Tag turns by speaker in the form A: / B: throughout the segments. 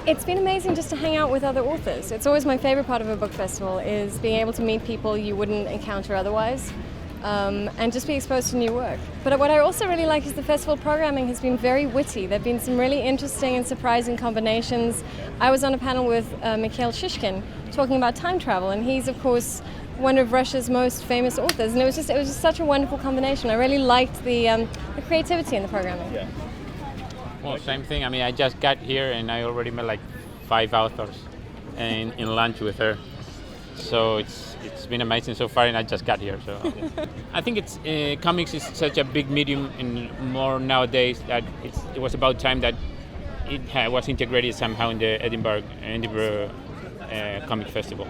A: It's been amazing just to hang out with other authors. It's always my favorite part of a book festival is being able to meet people you wouldn't encounter otherwise. And just be exposed to new work. But what I also really like is the festival programming has been very witty. There have been some really interesting and surprising combinations. I was on a panel with Mikhail Shishkin talking about time travel, and he's of course one of Russia's most famous authors, and it was just such a wonderful combination. I really liked the creativity in the programming.
B: Yeah.
C: Well, same thing. I mean, I just got here and I already met like 5 authors in lunch with her. So it's been amazing so far, and I just got here. So I think it's comics is such a big medium, and more nowadays that it was about time that it was integrated somehow in the Edinburgh Comic Festival.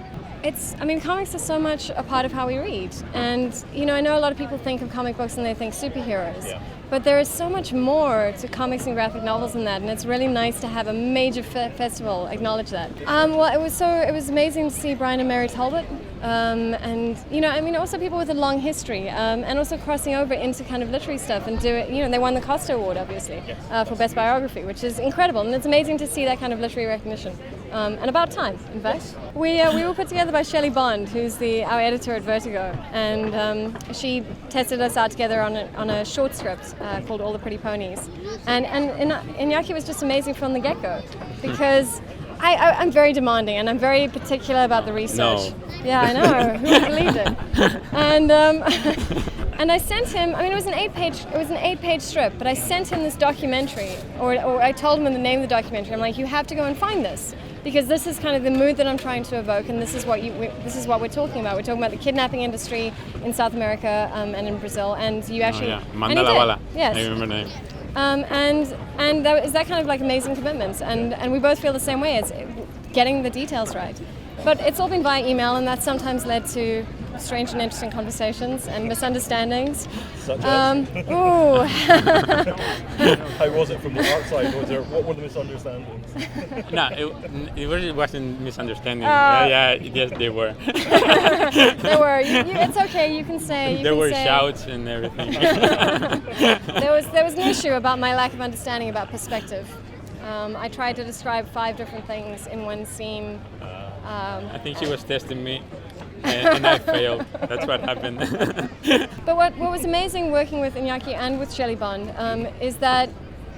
A: Comics are so much a part of how we read, and I know a lot of people think of comic books and they think superheroes.
B: Yeah.
A: But there is so much more to comics and graphic novels than that, and it's really nice to have a major festival acknowledge that. It was amazing to see Brian and Mary Talbot, and also people with a long history, and also crossing over into kind of literary stuff and do it. They won the Costa Award, obviously, for Best Biography, which is incredible, and it's amazing to see that kind of literary recognition. And about time, in fact. We were put together by Shelley Bond, who's our editor at Vertigo, and she tested us out together on a short script called All the Pretty Ponies. And Inaki was just amazing from the get-go, because I'm very demanding and I'm very particular about the research.
C: No.
A: Yeah, I know. Who would have believed it? And I sent him. It was an 8-page strip, but I sent him this documentary, or I told him the name of the documentary. I'm like, you have to go and find this, because this is kind of the mood that I'm trying to evoke, and this is what we're talking about. We're talking about the kidnapping industry in South America and in Brazil, and you actually
C: Mandala Bala.
A: Yes.
C: I remember the name.
A: And that is that kind of like amazing commitment, and we both feel the same way. It's getting the details right. But it's all been via email, and that's sometimes led to strange and interesting conversations and misunderstandings.
B: Such as?
A: Ooh.
B: How was it from the art side? What were the misunderstandings?
C: No, it really wasn't misunderstanding. Yes, they were.
A: There were. It's okay. You can say.
C: There were shouts and everything.
A: There was an issue about my lack of understanding about perspective. I tried to describe 5 different things in one scene.
C: I think she was testing me, and I failed. That's what happened.
A: But what was amazing working with Inaki and with Shelley Bond is that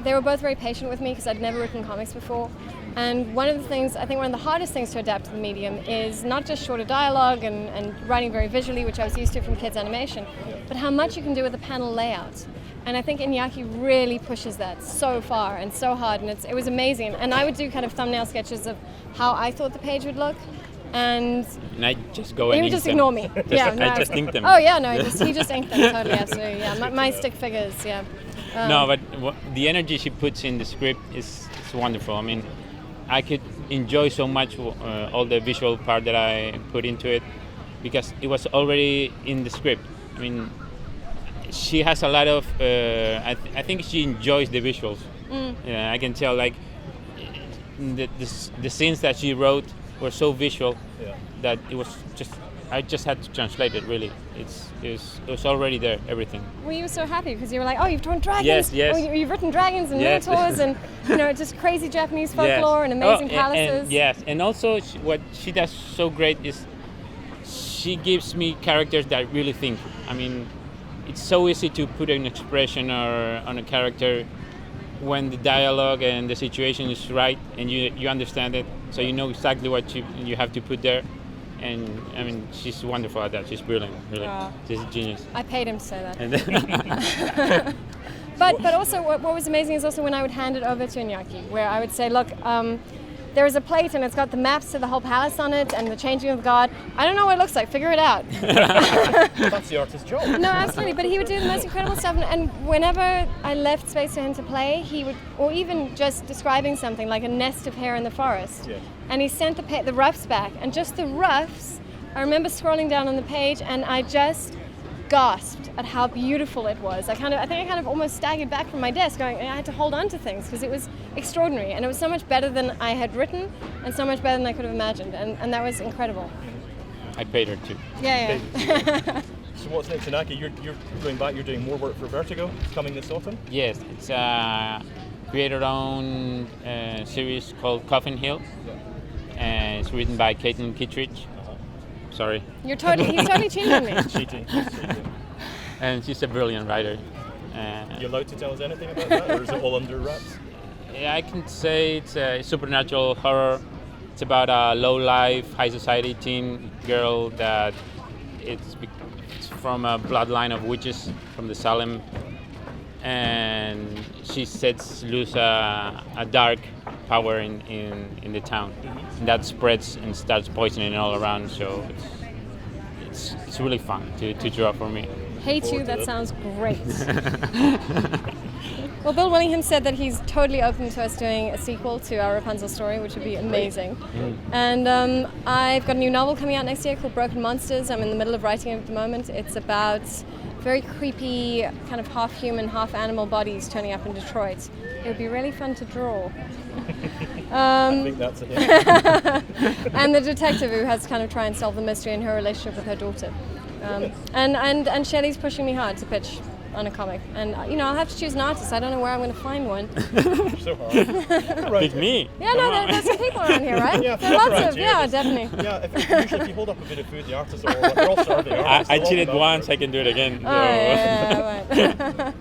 A: they were both very patient with me, because I'd never written comics before. And one of the hardest things to adapt to the medium is not just shorter dialogue and writing very visually, which I was used to from kids' animation, but how much you can do with a panel layout. And I think Inaki really pushes that so far and so hard, and it was amazing. And I would do kind of thumbnail sketches of how I thought the page would look, and
C: I just go and
A: he would
C: ink
A: just
C: them.
A: ignore me.
C: I just inked them.
A: Oh yeah, no, he just inked them totally, absolutely. Yeah, my stick figures, yeah.
C: No, but the energy she puts in the script is wonderful. I mean, I could enjoy so much all the visual part that I put into it, because it was already in the script. I mean, she has a lot of. I think she enjoys the visuals. Yeah, I can tell. Like the scenes that she wrote were so visual that it was just. I just had to translate it. Really, it was already there. Everything.
A: Well, you were so happy because you were like, oh, you've drawn dragons.
C: Yes.
A: Oh, you've written dragons and minotaurs and just crazy Japanese folklore and amazing palaces.
C: And also what she does so great is she gives me characters that really think. I mean, it's so easy to put an expression or on a character when the dialogue and the situation is right and you understand it, so you know exactly what you have to put there. And I mean, she's wonderful at that. She's brilliant, really. She's a genius.
A: I paid him to say that. But also, what was amazing is also when I would hand it over to Inaki, where I would say, look, there is a plate and it's got the maps to the whole palace on it and the changing of the guard. I don't know what it looks like. Figure it out.
B: That's the artist's job.
A: No, absolutely. But he would do the most incredible stuff. And whenever I left space for him to play, he would, or even just describing something like a nest of hare in the forest.
B: Yeah.
A: And he sent the roughs back. And just the roughs, I remember scrolling down on the page and I just gasped at how beautiful it was. I think I kind of almost staggered back from my desk going, I had to hold on to things because it was extraordinary, and it was so much better than I had written and so much better than I could have imagined, and that was incredible.
C: I paid her too.
A: Yeah.
B: So what's next, Inaki? You're going back, you're doing more work for Vertigo. It's coming this autumn?
C: Yes, it's created our own series called Coffin Hill, and it's written by Caitlin Kittredge. Sorry.
A: He's totally cheating me.
B: Cheating.
C: And she's a brilliant writer.
B: You allowed to tell us anything about that, or is it all under wraps?
C: Yeah, I can say it's a supernatural horror. It's about a low-life, high society teen girl that it's from a bloodline of witches from the Salem, and she sets loose a dark power in the town, and that spreads and starts poisoning all around. So it's really fun to draw for me.
A: Hey, too, that sounds great. Well, Bill Willingham said that he's totally open to us doing a sequel to our Rapunzel story, which would be amazing. And I've got a new novel coming out next year called Broken Monsters. I'm in the middle of writing it at the moment. It's about very creepy, kind of half-human, half-animal bodies turning up in Detroit. It would be really fun to draw.
B: I think that's a hit.
A: And the detective who has to kind of try and solve the mystery in her relationship with her daughter. And Shelley's pushing me hard to pitch on a comic, and I'll have to choose an artist. I don't know where I'm going to find one.
B: So hard.
C: Pick me.
A: Yeah, no, there's some people around here, right?
B: Yeah,
A: there are lots
B: around
A: of,
B: here.
A: yeah, definitely.
B: Yeah, usually if you hold up a bit of food, the artists are all serving artists.
C: I cheated once, I can do it again.
A: Oh, yeah, right.